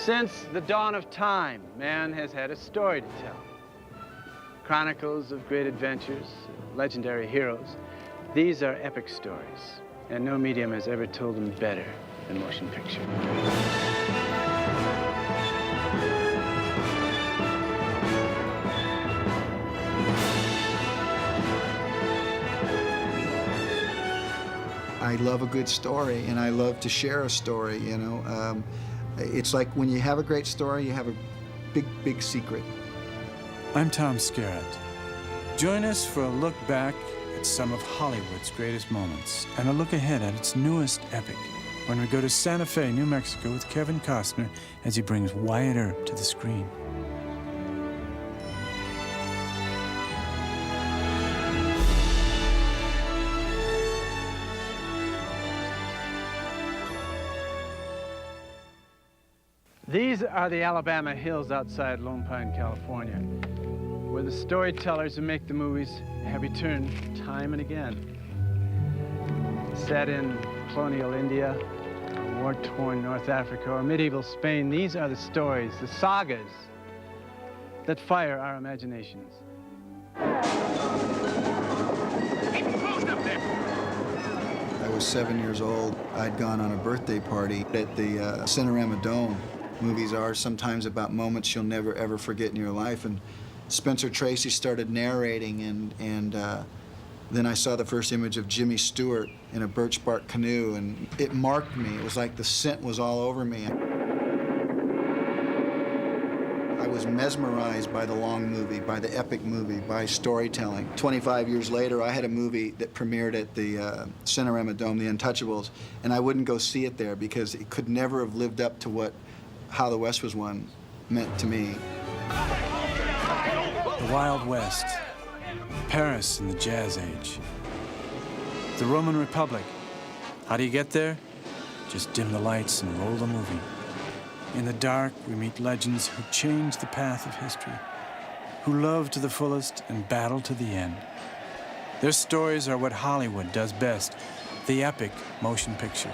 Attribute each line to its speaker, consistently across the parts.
Speaker 1: Since the dawn of time, man has had a story to tell. Chronicles of great adventures, legendary heroes. These are epic stories, and no medium has ever told them better than motion picture.
Speaker 2: I love a good story, and I love to share a story, you know. It's like when you have a great story, you have a big, big secret.
Speaker 3: I'm Tom Skerritt. Join us for a look back at some of Hollywood's greatest moments and a look ahead at its newest epic when we go to Santa Fe, New Mexico with Kevin Costner as he brings Wyatt Earp to the screen.
Speaker 1: These are the Alabama hills outside Lone Pine, California, where the storytellers who make the movies have returned time and again. Set in colonial India, war-torn North Africa, or medieval Spain, these are the stories, the sagas, that fire our imaginations.
Speaker 2: I was 7 years old. I'd gone on a birthday party at the Cinerama Dome. Movies are sometimes about moments you'll never, ever forget in your life. And Spencer Tracy started narrating, and then I saw the first image of Jimmy Stewart in a birch bark canoe, and it marked me. It was like the scent was all over me. I was mesmerized by the long movie, by the epic movie, by storytelling. 25 years later, I had a movie that premiered at the Cinerama Dome, The Untouchables, and I wouldn't go see it there because it could never have lived up to what How the West Was Won meant to me.
Speaker 3: The Wild West, Paris in the Jazz Age, the Roman Republic. How do you get there? Just dim the lights and roll the movie. In the dark, we meet legends who changed the path of history, who loved to the fullest and battled to the end. Their stories are what Hollywood does best, the epic motion picture.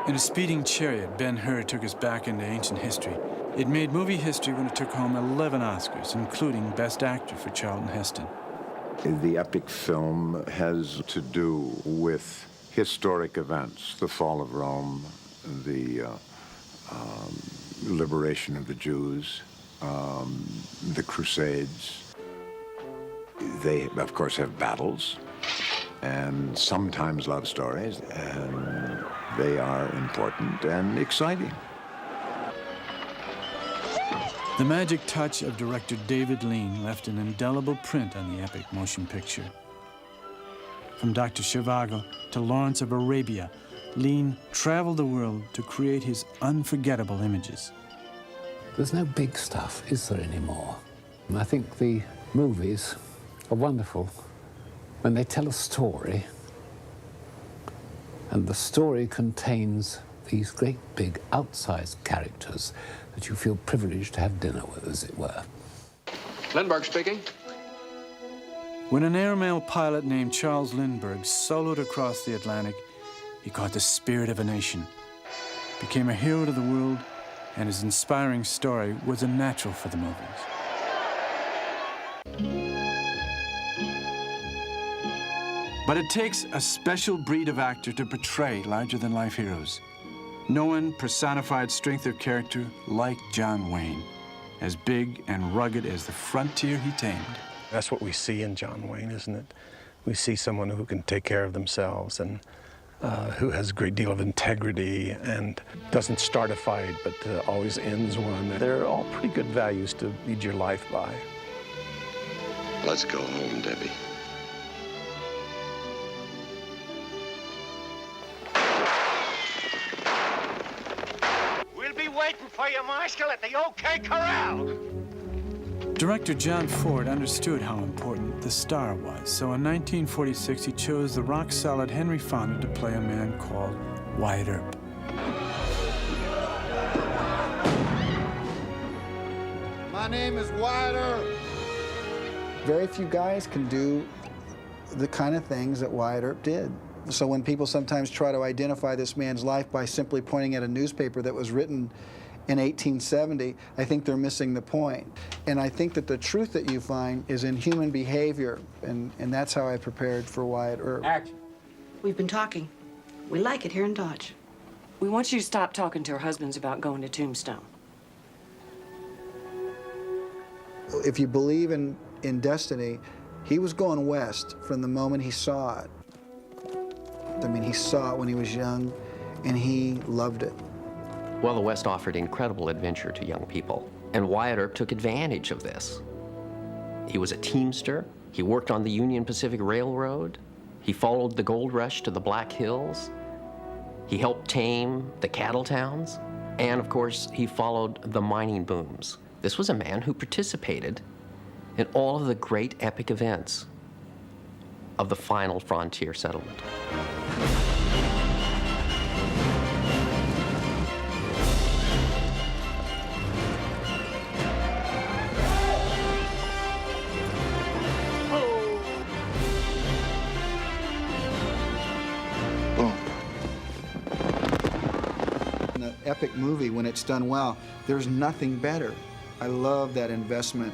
Speaker 3: In a speeding chariot, Ben-Hur took us back into ancient history. It made movie history when it took home 11 Oscars, including Best Actor for Charlton Heston.
Speaker 4: The epic film has to do with historic events, the fall of Rome, the liberation of the Jews, the Crusades. They, of course, have battles and sometimes love stories, and they are important and exciting.
Speaker 3: The magic touch of director David Lean left an indelible print on the epic motion picture. From Dr. Zhivago to Lawrence of Arabia, Lean traveled the world to create his unforgettable images.
Speaker 5: There's no big stuff, is there, anymore? And I think the movies are wonderful when they tell a story, and the story contains these great big outsized characters that you feel privileged to have dinner with, as it were.
Speaker 6: Lindbergh speaking.
Speaker 3: When an airmail pilot named Charles Lindbergh soloed across the Atlantic, he caught the spirit of a nation, became a hero to the world, and his inspiring story was a natural for the movies. But it takes a special breed of actor to portray larger-than-life heroes. No one personified strength of character like John Wayne, as big and rugged as the frontier he tamed.
Speaker 7: That's what we see in John Wayne, isn't it? We see someone who can take care of themselves and who has a great deal of integrity and doesn't start a fight, but always ends one. They're all pretty good values to lead your life by.
Speaker 6: Let's go home, Debbie.
Speaker 8: We'll be waiting for you, Marshal, at the OK Corral.
Speaker 3: Director John Ford understood how important the star was, so in 1946 he chose the rock-solid Henry Fonda to play a man called Wyatt Earp.
Speaker 9: My name is Wyatt Earp.
Speaker 2: Very few guys can do the kind of things that Wyatt Earp did. So when people sometimes try to identify this man's life by simply pointing at a newspaper that was written in 1870, I think they're missing the point. And I think that the truth that you find is in human behavior, and that's how I prepared for Wyatt Earp.
Speaker 10: Action.
Speaker 11: We've been talking. We like it here in Dodge.
Speaker 12: We want you to stop talking to our husbands about going to Tombstone.
Speaker 2: If you believe in destiny, he was going west from the moment he saw it. I mean, he saw it when he was young, and he loved it.
Speaker 13: Well, the West offered incredible adventure to young people, and Wyatt Earp took advantage of this. He was a teamster. He worked on the Union Pacific Railroad. He followed the gold rush to the Black Hills. He helped tame the cattle towns. And, of course, he followed the mining booms. This was a man who participated in all of the great epic events of the final frontier settlement.
Speaker 2: Epic movie, when it's done well, there's nothing better. I love that investment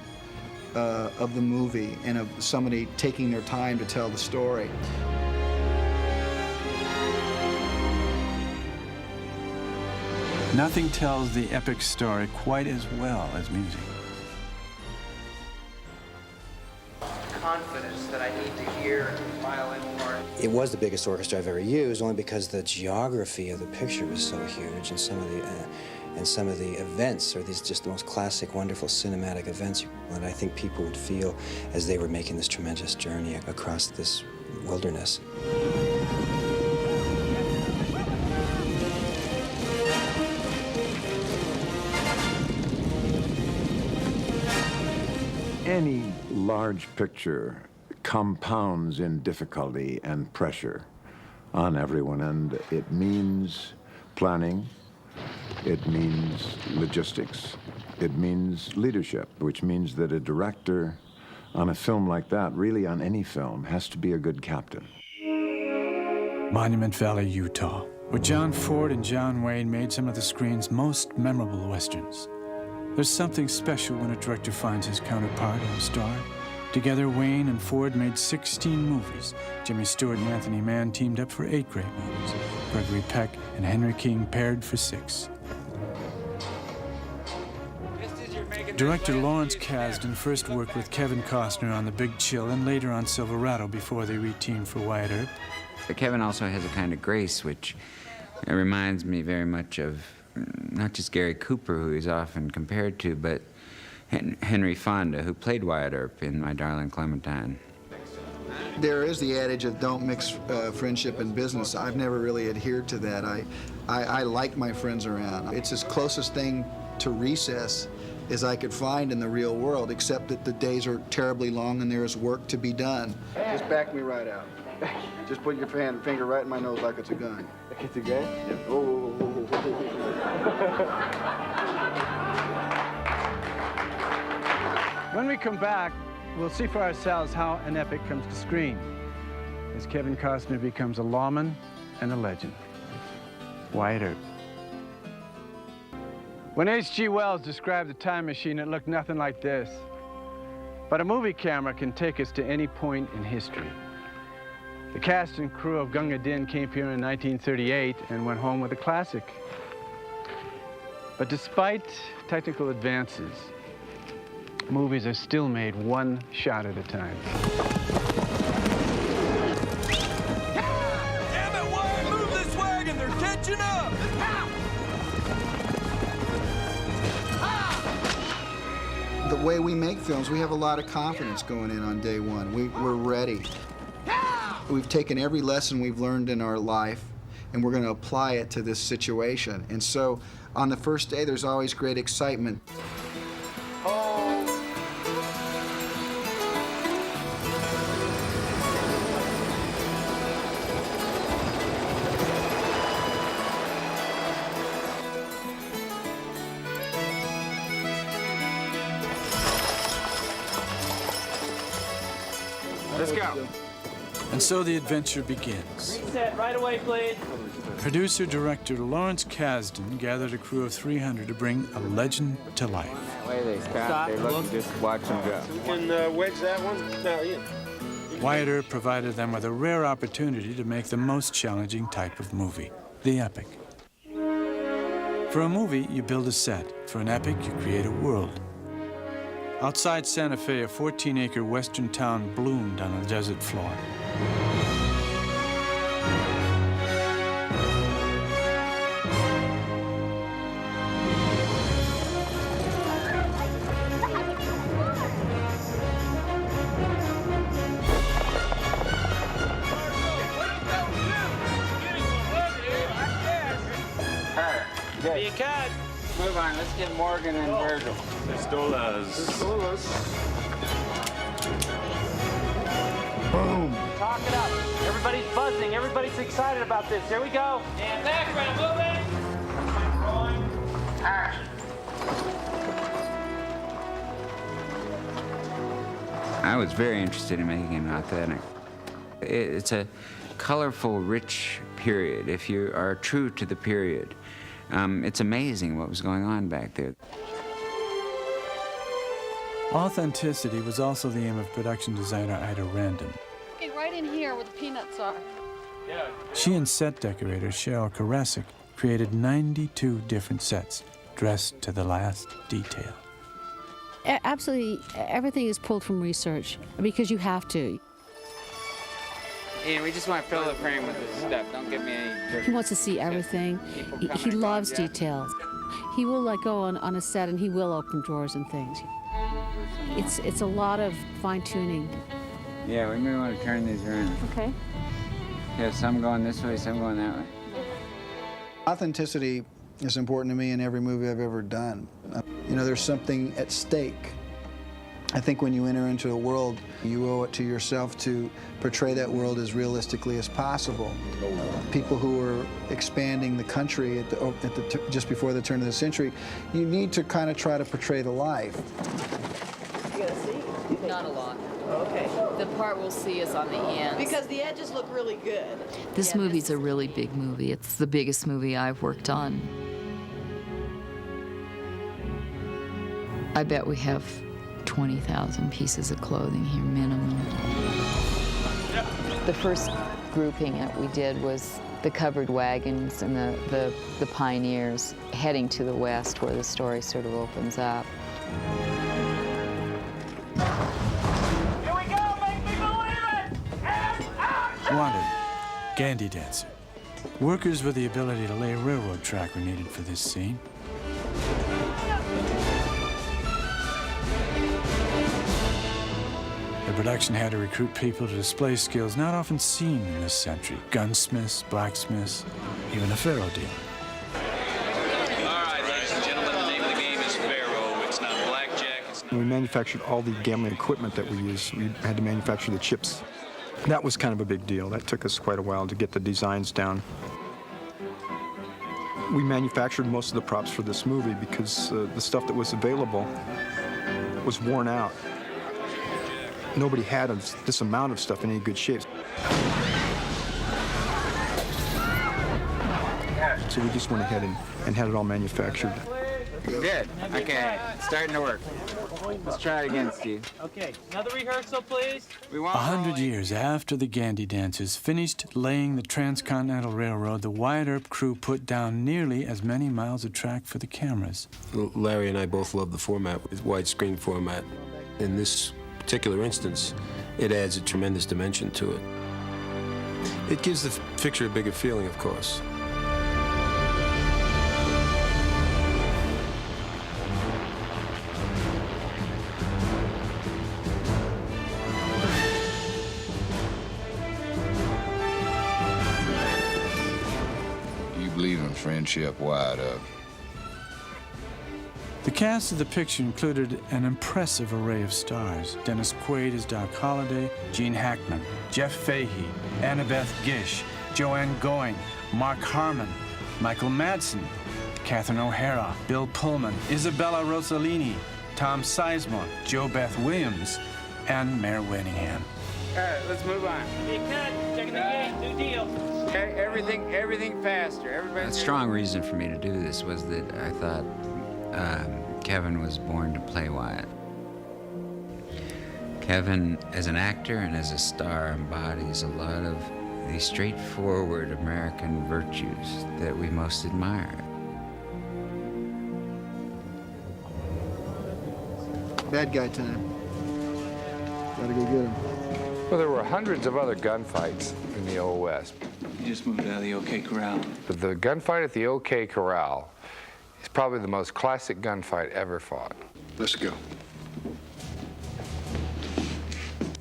Speaker 2: of the movie and of somebody taking their time to tell the story.
Speaker 3: Nothing tells the epic story quite as well as music.
Speaker 10: Confidence that I need to hear violin part.
Speaker 14: It was the biggest orchestra I've ever used, only because the geography of the picture was so huge, and some of the events are these just the most classic, wonderful cinematic events that I think people would feel as they were making this tremendous journey across this wilderness.
Speaker 4: Any large picture compounds in difficulty and pressure on everyone, and it means planning, it means logistics, it means leadership, which means that a director on a film like that, really on any film, has to be a good captain.
Speaker 3: Monument Valley, Utah, where John Ford and John Wayne made some of the screen's most memorable westerns. There's something special when a director finds his counterpart in a star. Together, Wayne and Ford made 16 movies. Jimmy Stewart and Anthony Mann teamed up for 8 great movies. Gregory Peck and Henry King paired for 6. Director Lawrence Kasdan first worked with Kevin Costner on The Big Chill and later on Silverado before they reteamed for Wyatt Earp.
Speaker 15: But Kevin also has a kind of grace which reminds me very much of not just Gary Cooper, who he's often compared to, but Henry Fonda, who played Wyatt Earp in My Darling Clementine.
Speaker 2: There is the adage of don't mix friendship and business. I've never really adhered to that. I like my friends around. It's as closest thing to recess as I could find in the real world, except that the days are terribly long and there is work to be done. Just back me right out. Just put your finger right in my nose like it's a gun. Like it's a gun? Yeah. Oh.
Speaker 1: When we come back, we'll see for ourselves how an epic comes to screen, as Kevin Costner becomes a lawman and a legend. Wyatt Earp. When H.G. Wells described the time machine, it looked nothing like this. But a movie camera can take us to any point in history. The cast and crew of Gunga Din came here in 1938 and went home with a classic. But despite technical advances, movies are still made one shot at a time.
Speaker 16: Damn it, Wyatt! Move this wagon! They're catching up!
Speaker 2: The way we make films, we have a lot of confidence going in on day one. We're ready. We've taken every lesson we've learned in our life, and we're going to apply it to this situation. And so on the first day, there's always great excitement.
Speaker 10: Let's go.
Speaker 3: And so the adventure begins.
Speaker 16: Reset right away, please.
Speaker 3: Producer-director Lawrence Kasdan gathered a crew of 300 to bring a legend to life.
Speaker 15: The way they stop, they look and just watch them go.
Speaker 8: We can wedge that one? No, yeah.
Speaker 3: Wyatt Earp provided them with a rare opportunity to make the most challenging type of movie, the epic. For a movie, you build a set. For an epic, you create a world. Outside Santa Fe, a 14-acre western town bloomed on a desert floor.
Speaker 15: You cut. Move on. Let's get Morgan and Virgil.
Speaker 7: Pistolas.
Speaker 15: Boom.
Speaker 16: Talk it up. Everybody's buzzing. Everybody's excited about this. Here we go. And background moving. Rolling. Action.
Speaker 15: I was very interested in making it authentic. It's a colorful, rich period. If you are true to the period, it's amazing what was going on back there.
Speaker 3: Authenticity was also the aim of production designer Ida Random.
Speaker 17: Okay, right in here where the peanuts are.
Speaker 16: Yeah.
Speaker 3: She and set decorator Cheryl Karasik created 92 different sets, dressed to the last detail.
Speaker 17: Absolutely, everything is pulled from research because you have to.
Speaker 15: And we just want to fill the frame with this stuff. Don't give me any...
Speaker 17: He wants to see everything. He loves details. He will go on a set and he will open drawers and things. It's a lot of fine-tuning.
Speaker 15: Yeah, we may want to turn these around.
Speaker 17: Okay.
Speaker 15: Yeah, some going this way, some going that way.
Speaker 2: Authenticity is important to me in every movie I've ever done. You know, there's something at stake. I think when you enter into a world, you owe it to yourself to portray that world as realistically as possible. People who are expanding the country just before the turn of the century, you need to kind of try to portray the life.
Speaker 18: You gotta see?
Speaker 19: Not a lot.
Speaker 18: Okay.
Speaker 19: The part we'll see is on the ends.
Speaker 18: Because the edges look really good.
Speaker 19: This movie's a really big movie. It's the biggest movie I've worked on. I bet we have 20,000 pieces of clothing here, minimum. The first grouping that we did was the covered wagons and the pioneers heading to the west where the story sort of opens up.
Speaker 16: Here we go, make me believe it! And action!
Speaker 3: Wanted, Gandy Dancer. Workers with the ability to lay a railroad track were needed for this scene. The production had to recruit people to display skills not often seen in this century. Gunsmiths, blacksmiths, even a faro dealer.
Speaker 20: All right, ladies and gentlemen, the name of the game is faro. It's not blackjack.
Speaker 21: We manufactured all the gambling equipment that we used. We had to manufacture the chips. That was kind of a big deal. That took us quite a while to get the designs down. We manufactured most of the props for this movie because the stuff that was available was worn out. Nobody had this amount of stuff in any good shape. So we just went ahead and had it all manufactured.
Speaker 15: Good. Okay, starting to work. Let's try it again, Steve.
Speaker 16: Okay, another rehearsal, please.
Speaker 3: 100 years after the Gandy Dancers finished laying the Transcontinental Railroad, the Wyatt Earp crew put down nearly as many miles of track for the cameras.
Speaker 22: Larry and I both love the format, widescreen format. In this particular instance, it adds a tremendous dimension to it. It gives the picture a bigger feeling, of course.
Speaker 23: You believe in friendship, Wyatt Earp.
Speaker 3: The cast of the picture included an impressive array of stars. Dennis Quaid as Doc Holliday, Gene Hackman, Jeff Fahey, Annabeth Gish, Joanne Going, Mark Harmon, Michael Madsen, Catherine O'Hara, Bill Pullman, Isabella Rossellini, Tom Sizemore, Jo Beth Williams, and Mayor Winningham.
Speaker 15: right, let's move on.
Speaker 16: Hey, cut. Checking the gate. New deal.
Speaker 15: Everything faster. A strong reason for me to do this was that I thought Kevin was born to play Wyatt. Kevin, as an actor and as a star, embodies a lot of the straightforward American virtues that we most admire.
Speaker 2: Bad guy time. Gotta go get him.
Speaker 4: Well, there were hundreds of other gunfights in the Old West.
Speaker 3: You just moved out of the OK Corral.
Speaker 4: But the gunfight at the OK Corral is probably the most classic gunfight ever fought.
Speaker 2: Let's go.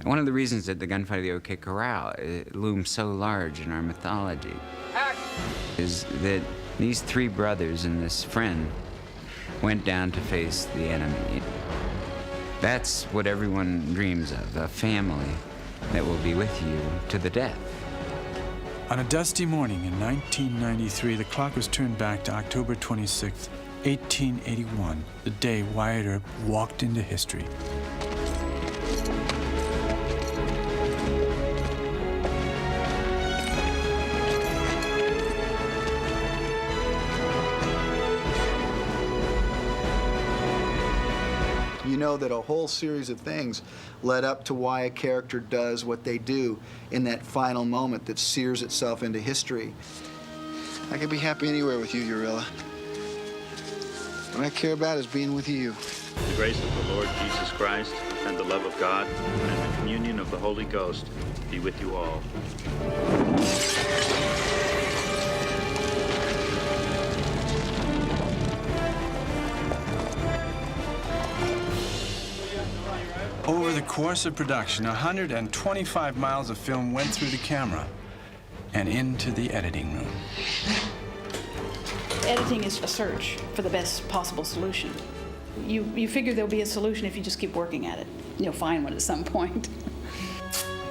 Speaker 15: One of the reasons that the gunfight of the OK Corral looms so large in our mythology is that these three brothers and this friend went down to face the enemy. That's what everyone dreams of, a family that will be with you to the death.
Speaker 3: On a dusty morning in 1993, the clock was turned back to October 26, 1881, the day Wyatt Earp walked into history.
Speaker 2: You know that a whole series of things led up to why a character does what they do in that final moment that sears itself into history. I could be happy anywhere with you, Urilla. What I care about is being with you.
Speaker 5: The grace of the Lord Jesus Christ and the love of God and the communion of the Holy Ghost be with you all.
Speaker 3: Over the course of production, 125 miles of film went through the camera and into the editing room.
Speaker 18: Editing is a search for the best possible solution. You figure there'll be a solution if you just keep working at it. You'll find one at some point.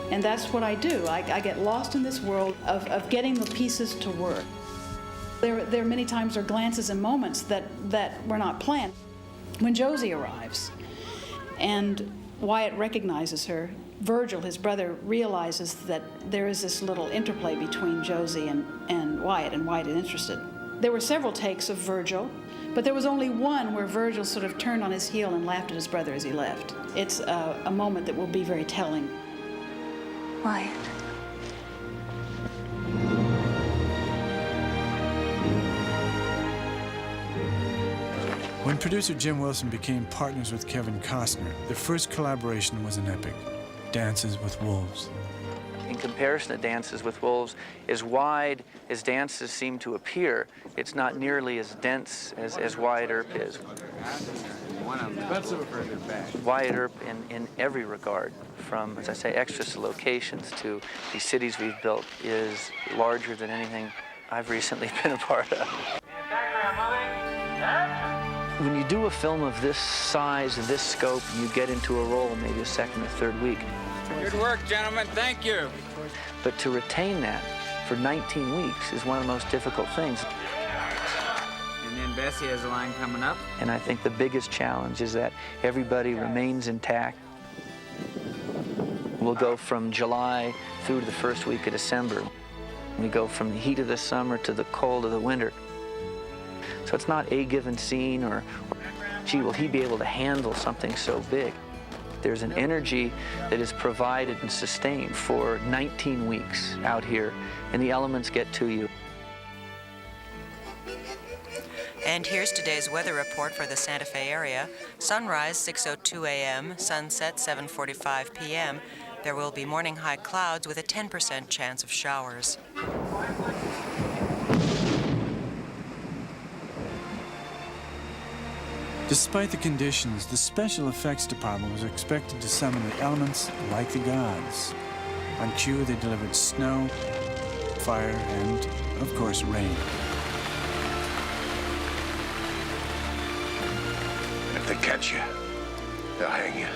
Speaker 18: And that's what I do. I get lost in this world of getting the pieces to work. There are many times or glances and moments that were not planned. When Josie arrives and Wyatt recognizes her, Virgil, his brother, realizes that there is this little interplay between Josie and Wyatt is interested. There were several takes of Virgil, but there was only one where Virgil sort of turned on his heel and laughed at his brother as he left. It's a moment that will be very telling.
Speaker 6: Wyatt.
Speaker 3: When producer Jim Wilson became partners with Kevin Costner, their first collaboration was an epic, Dances with Wolves.
Speaker 10: In comparison to Dances with Wolves, as wide as Dances seem to appear, it's not nearly as dense as Wyatt Earp is. Wyatt Earp, in every regard, from, as I say, extras to locations to these cities we've built, is larger than anything I've recently been a part of. When you do a film of this size, this scope, you get into a role maybe a second or third week.
Speaker 15: Good work, gentlemen. Thank you.
Speaker 10: But to retain that for 19 weeks is one of the most difficult things.
Speaker 15: And then Bessie has a line coming up.
Speaker 10: And I think the biggest challenge is that everybody remains intact. We'll go from July through to the first week of December. We go from the heat of the summer to the cold of the winter. So it's not a given scene or, gee, will he be able to handle something so big? There's an energy that is provided and sustained for 19 weeks out here, and the elements get to you.
Speaker 9: And here's today's weather report for the Santa Fe area. Sunrise 6:02 a.m., sunset 7:45 p.m. There will be morning high clouds with a 10% chance of showers.
Speaker 3: Despite the conditions, the special effects department was expected to summon the elements like the gods. On cue, they delivered snow, fire, and, of course, rain.
Speaker 4: If they catch you, they'll hang you.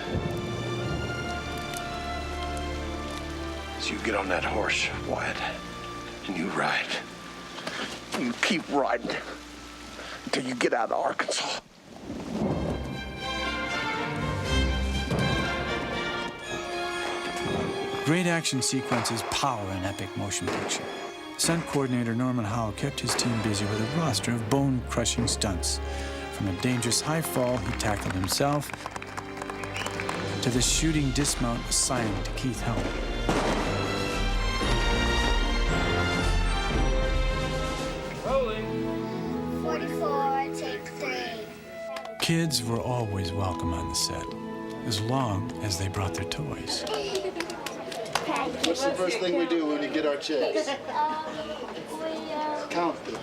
Speaker 4: So you get on that horse, Wyatt, and you ride. You keep riding until you get out of Arkansas.
Speaker 3: Great action sequences power an epic motion picture. Stunt coordinator Norman Howe kept his team busy with a roster of bone-crushing stunts. From a dangerous high fall he tackled himself to the shooting dismount assigned to Keith Helm.
Speaker 11: Rolling. 44, take 3.
Speaker 3: Kids were always welcome on the set, as long as they brought their toys.
Speaker 2: What's the first thing we do when we get our checks? Count them.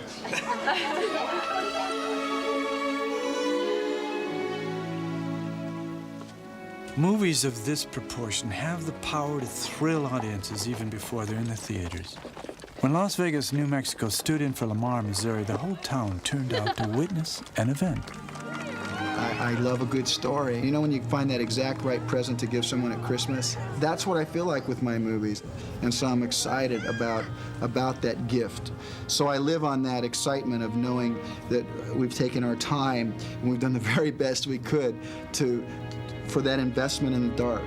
Speaker 3: Movies of this proportion have the power to thrill audiences even before they're in the theaters. When Las Vegas, New Mexico stood in for Lamar, Missouri, the whole town turned out to witness an event.
Speaker 2: I love a good story. You know when you find that exact right present to give someone at Christmas? That's what I feel like with my movies. And so I'm excited about that gift. So I live on that excitement of knowing that we've taken our time and we've done the very best we could for that investment in the dark.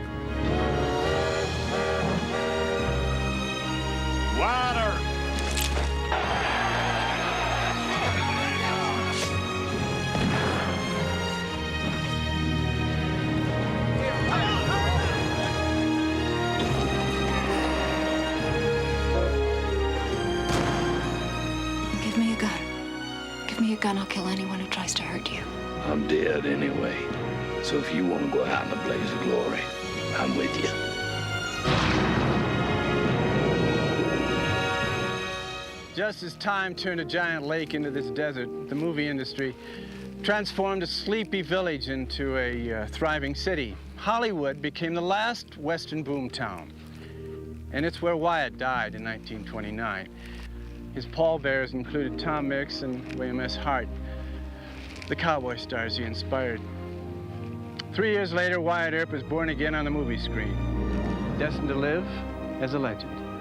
Speaker 8: Water!
Speaker 6: Give me a gun. Give me a gun, I'll kill anyone who tries to hurt you.
Speaker 12: I'm dead anyway. So if you want to go out in a blaze of glory, I'm with you.
Speaker 1: Just as time turned a giant lake into this desert, the movie industry transformed a sleepy village into a thriving city. Hollywood became the last Western boomtown. And it's where Wyatt died in 1929. His pallbearers included Tom Mix and William S. Hart, the cowboy stars he inspired. 3 years later, Wyatt Earp was born again on the movie screen, destined to live as a legend.